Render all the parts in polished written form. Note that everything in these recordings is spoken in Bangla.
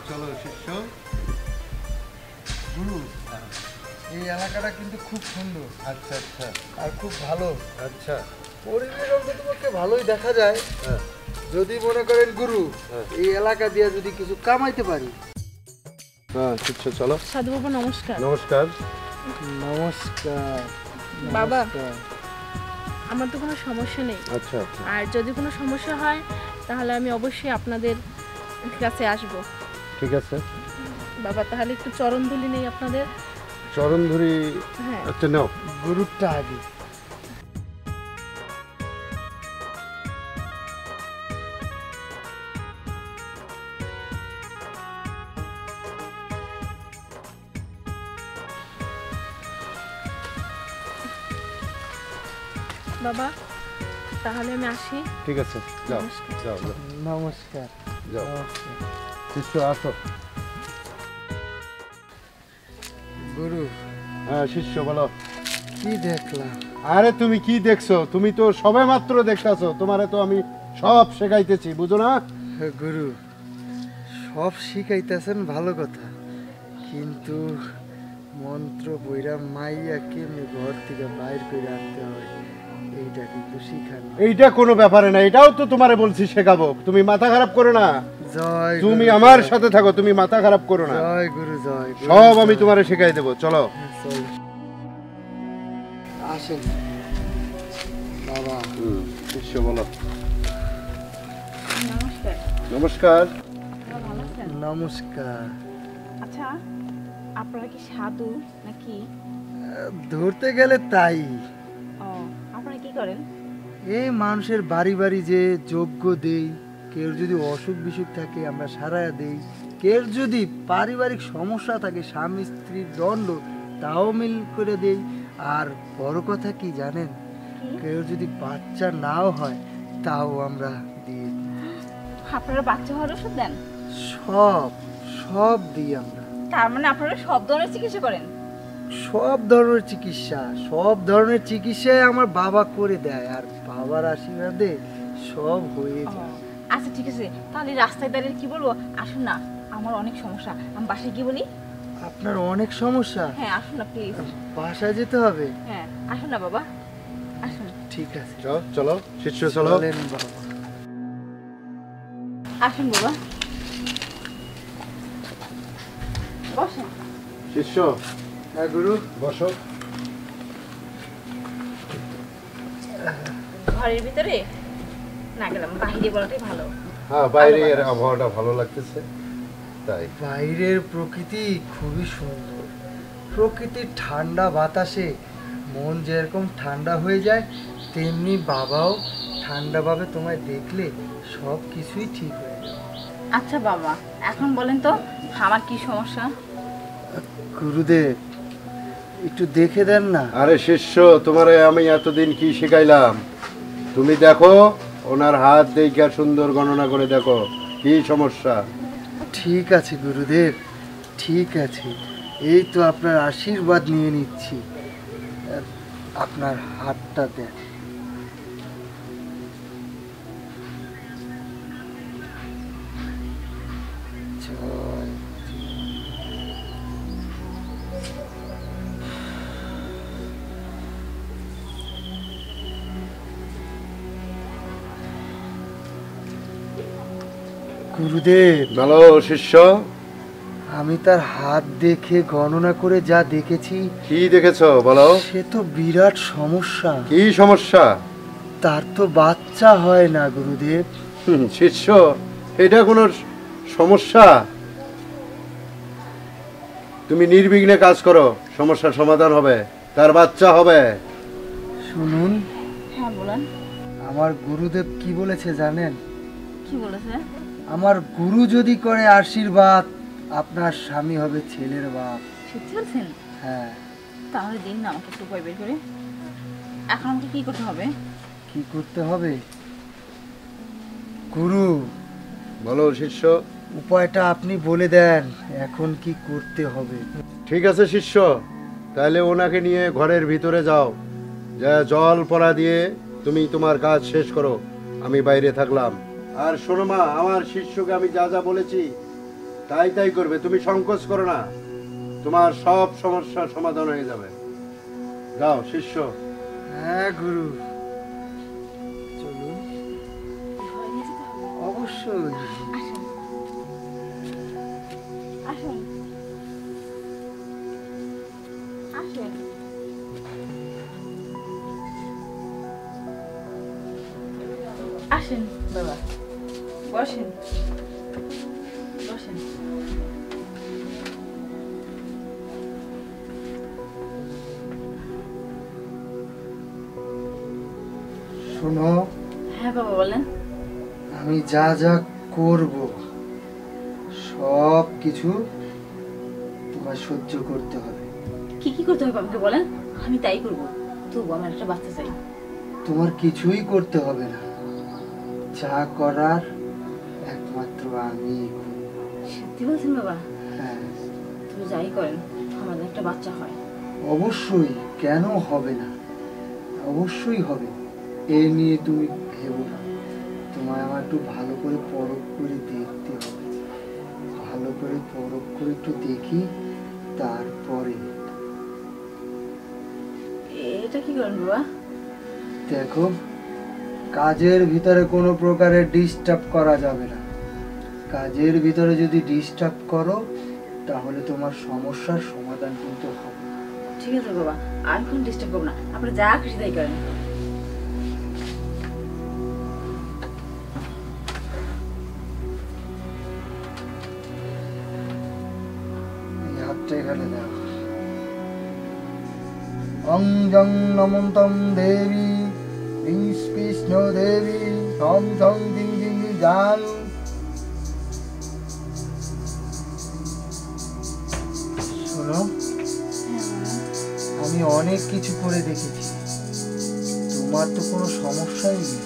চলো শিষ্য। গুরু, এই এলাকাটা কিন্তু খুব সুন্দর। আচ্ছা আচ্ছা। আর খুব ভালো। আচ্ছা। পরিবেশ তোমাকে ভালোই দেখা যায়। যদি মনে করেন গুরু, এই এলাকা দিয়ে যদি কিছু কামাইতে পারি। হ্যাঁ শিষ্য চলো। সাধু বাবা নমস্কার। নমস্কার। নমস্কার বাবা, আমার তো কোনো সমস্যা নেই। আচ্ছা আচ্ছা। আর যদি কোনো সমস্যা হয় তাহলে আমি অবশ্যই আপনাদের কাছে আসব। ঠিক আছে বাবা, তাহলে একটু চরণ ধুলি নেই আপনাদের। চরণ ধরি। হ্যাঁ। আচ্ছা নাও। গুরুটা আগে। বাবা, তাহলে আমি আসি। ঠিক আছে যাও যাও যাও। নমস্কার। যাও নমস্কার। শিষ্য আসো। গুরু, হ্যাঁ শিষ্য বলো। কি দেখলাম? আরে তুমি কি দেখছো? তুমি তো সবে মাত্র দেখতাছো। তোমারে তো আমি সব শেখাইতেছি, বুঝো না? গুরু, সব শিখাইতেছেন ভালো কথা, কিন্তু মন্ত্র বইরা মাইয়া কেমনি ঘর থেকে বাইর করে আনতে হয় এইটা কিন্তু শিখান। এইটা কোনো ব্যাপারে না, এটাও তো তোমারে বলছি শেখাবো। তুমি মাথা খারাপ করো না। জয় তুমি গুরু, আমার জয়। সাথে থাকো, তুমি মাথা খারাপ করো না। জয় গুরু, জয় গুরু, সব আমি জয়। তোমারে শেখাই দেবো, চলো। চল। আসেন বাবা। শিষ্য বলো। নমস্কার। নমস্কার। ভালো আছেন? নমস্কার। আচ্ছা, আপনারা কি সাধু নাকি? ধরতে গেলে তাই। ও, আপনারা কি করেন? এই মানুষের বাড়ি বাড়ি যে যজ্ঞ দেই, কেউ যদি অসুখ বিসুখ থাকে আমরা সারায়া দেই, কেউ যদি পারিবারিক সমস্যা থাকে স্বামী স্ত্রীর দ্বন্দ্ব তাও মিল করে দেই। আর বড় কথা কি জানেন, কেউ যদি বাচ্চা নাও হয় তাও আমরা দিই। আপনারা বাচ্চা হওয়ার ওষুধ দেন? সব সব দিই আমরা। তার মানে আপনারা সব ধরনের চিকিৎসা করেন? সব ধরনের চিকিৎসা, সব ধরনের চিকিৎসায় আমার বাবা করে দেয়, আর বাবার আশীর্বাদে সব হয়ে যায়। আচ্ছা ঠিক আছে, তাহলে রাস্তায় দাঁড়িয়ে কি বলবো? আসুন না, আমার অনেক সমস্যা, আমি বাসায় কি বলি? আপনার অনেক সমস্যা? হ্যাঁ আসুন না প্লিজ। বাসায় যেতে হবে? হ্যাঁ আসুন না বাবা, আসুন। ঠিক আছে চলো শিষ্য চলো। চলেন বাবা। আসুন বাবা, বসেন। শিষ্য। হ্যাঁ গুরু। বসো। ঘরের ভিতরে না গেলাম, বাইরে বলাটাই ভালো। হ্যাঁ বাইরের আবহাওয়াটা ভালো লাগতেছে তাই। বাইরের প্রকৃতি খুবই সুন্দর। প্রকৃতির ঠান্ডা বাতাসে মন যেরকম ঠান্ডা হয়ে যায়, তেমনি বাবাও ঠান্ডা ভাবে তোমায় দেখলে সব কিছুই ঠিক হয়ে যায়। আচ্ছা বাবা, এখন বলেন তো আমার কি সমস্যা? গুরুদেব, একটু দেখে দেন না। আরে শিষ্য, তোমারে আমি এতদিন কি শিখাইলাম? তুমি দেখো, ওনার হাত দেখে সুন্দর গণনা করে দেখো কি সমস্যা। ঠিক আছে গুরুদেব, ঠিক আছে। এই তো আপনার আশীর্বাদ নিয়ে নিচ্ছি। আপনার হাতটা দেন। জয়। গুরুদেব, বলো শিষ্য। আমি তার হাত দেখে গণনা করে যা দেখেছি। কি দেখেছো বলো? সে তো বিরাট সমস্যা। কি সমস্যা? তার তো বাচ্চা হয় না গুরুদেব। শিষ্য, এটা কোনো সমস্যা? তুমি নির্বিঘ্নে কাজ করো, সমস্যার সমাধান হবে, তার বাচ্চা হবে। শুনুন, হ্যাঁ বলেন। আমার গুরুদেব কি বলেছে জানেন? কি বলেছে? আমার গুরু যদি করে আশীর্বাদ, আপনার স্বামী হবে ছেলের বাপ। সত্যি বলছেন? হ্যাঁ। তাহলে দিন না আমাকে একটু উপায় বের করে। এখন আমাকে কি করতে হবে? কি করতে হবে? গুরু, বলো শিষ্য। উপায়টা আপনি বলে দেন, এখন কি করতে হবে? ঠিক আছে শিষ্য, তাহলে ওনাকে নিয়ে ঘরের ভিতরে যাও, যা জল পড়া দিয়ে তুমি তোমার কাজ শেষ করো, আমি বাইরে থাকলাম। আর শোনো মা, আমার শিষ্যকে আমি যা যা বলেছি তাই তাই করবে, তুমি সংকোচ করো না, তোমার সব সমস্যার সমাধান হয়ে যাবে। যাও শিষ্য। হ্যাঁ গুরু, চলুন। ঘরে নিয়ে যেতে হবে। অবশ্যই। আসুন আসুন আসুন। আসেন বাবা, বসেন বসেন। শোনো, হ্যাঁ বাবা বলেন। আমি যা যা করব সব কিছু তোমার সহ্য করতে হবে। কি কি করতে হবে আমাকে বলেন, আমি তাই করবো। তবু আমার একটা বাচ্চা চাই। তোমার কিছুই করতে হবে না, যা করার একমাত্র আমি করব। সত্যি বলছেন বাবা? হ্যাঁ তুমি যাই করেন আমাদের একটা বাচ্চা হয়। অবশ্যই, কেন হবে না, অবশ্যই হবে। এ নিয়ে তুমি ভেবো না। তোমায় আমার একটু ভালো করে পরখ করে দেখতে হবে, ভালো করে পরখ করে একটু দেখি, তারপরে। এটা কি করেন বাবা? দেখো, কাজের ভিতরে কোনো প্রকারের ডিস্টার্ব করা যাবে না। কাজের ভিতরে যদি ডিস্টার্ব করো তাহলে তোমার সমস্যার সমাধান কিন্তু হবে না। ঠিক আছে বাবা, আর কোন ডিস্টার্ব করবো না, আপনি যা খুশি তাই করেন। এই হাতটা এখানে দাও। অং জং নমন্তং দেবী বিংস কৃষ্ণ দেবী সং সং জিং জিং জান। শোনো, আমি অনেক কিছু করে দেখেছি, তোমার তো কোনো সমস্যাই নেই।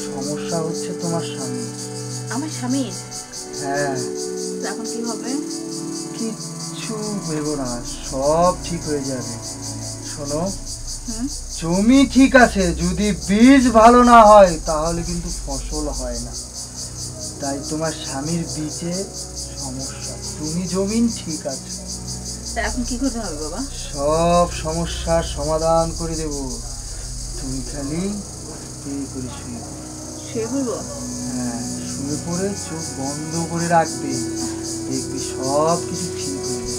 সমস্যা হচ্ছে তোমার স্বামী। আমার স্বামীর? হ্যাঁ, এখন কি হবে? কিচ্ছু ভেবো না, সব ঠিক হয়ে যাবে। শোনো, হুম? জমি ঠিক আছে, যদি বীজ ভালো না হয় তাহলে কিন্তু ফসল হয় না। তাই তোমার স্বামীর বীজে সমস্যা, তুমি জমিন ঠিক আছে। তা এখন কি করতে হবে বাবা? সব সমস্যার সমাধান করে দেব, তুমি খালি এই করে শুয়ে পড়ো। শুয়ে পড়বো? হ্যাঁ, শুয়ে পড়ে চোখ বন্ধ করে রাখবে, দেখবি সব কিছু ঠিক হয়ে যাবে।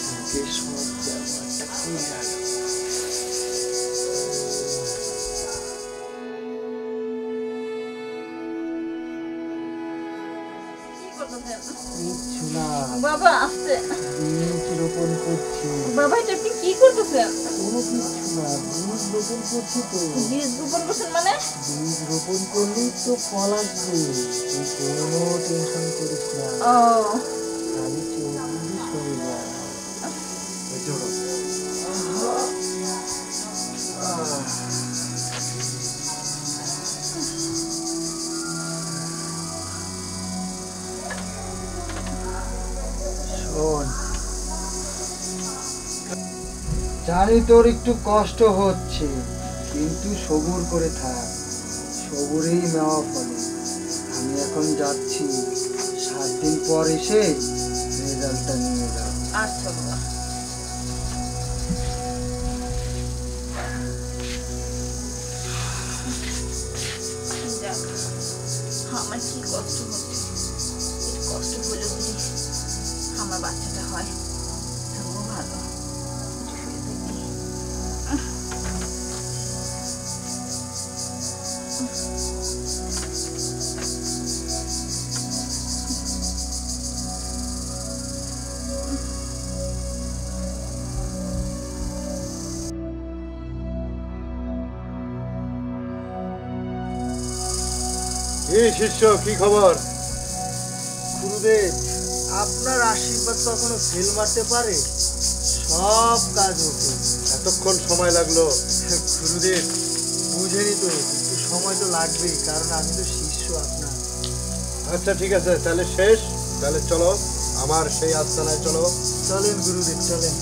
সুযোগে সব ব্যাপারটা হয়ে গেল। কি করতেছেন কিচ্ছু না, বাবা? আসতে বীজ রোপণ করছি। বাবা, এটা আপনি কি করতেছেন? কোনো কিচ্ছু না, বীজ রোপণ করছি তো। বীজ রোপণ করছেন মানে? বীজ রোপণ করলেই তো ফল আসবে, তুই কোনো টেনশন করিস না, ও খালি চোখ বুঝে শুয়ে যা। এই চলো। শোন, জানি তোর একটু কষ্ট হচ্ছে, কিন্তু সবুর করে থাক, সবুরেই নেওয়া ফলে। আমি এখন যাচ্ছি, 7 দিন পর এসে রেজাল্টটা নিয়ে যাও। আচ্ছা বাবা। যাক, আমার কি কষ্ট হচ্ছে, একটু কষ্ট হলে বুঝি আমার বাচ্চাটা হয়, তবুও ভালো। একটু শুয়ে থাকি। এই শিষ্য, কি খবর? গুরুদেব, আপনার আশীর্বাদ কখনো ফেল মারতে পারে? সব কাজ ওকে। এতক্ষণ সময় লাগলো? গুরুদেব, বুঝেনি তো, একটু সময় তো লাগবেই, কারণ আমি তো শিষ্য আপনার। আচ্ছা ঠিক আছে, তাহলে শেষ, তাহলে চলো আমার সেই আস্তানায় চলো। চলেন গুরুদেব চলেন।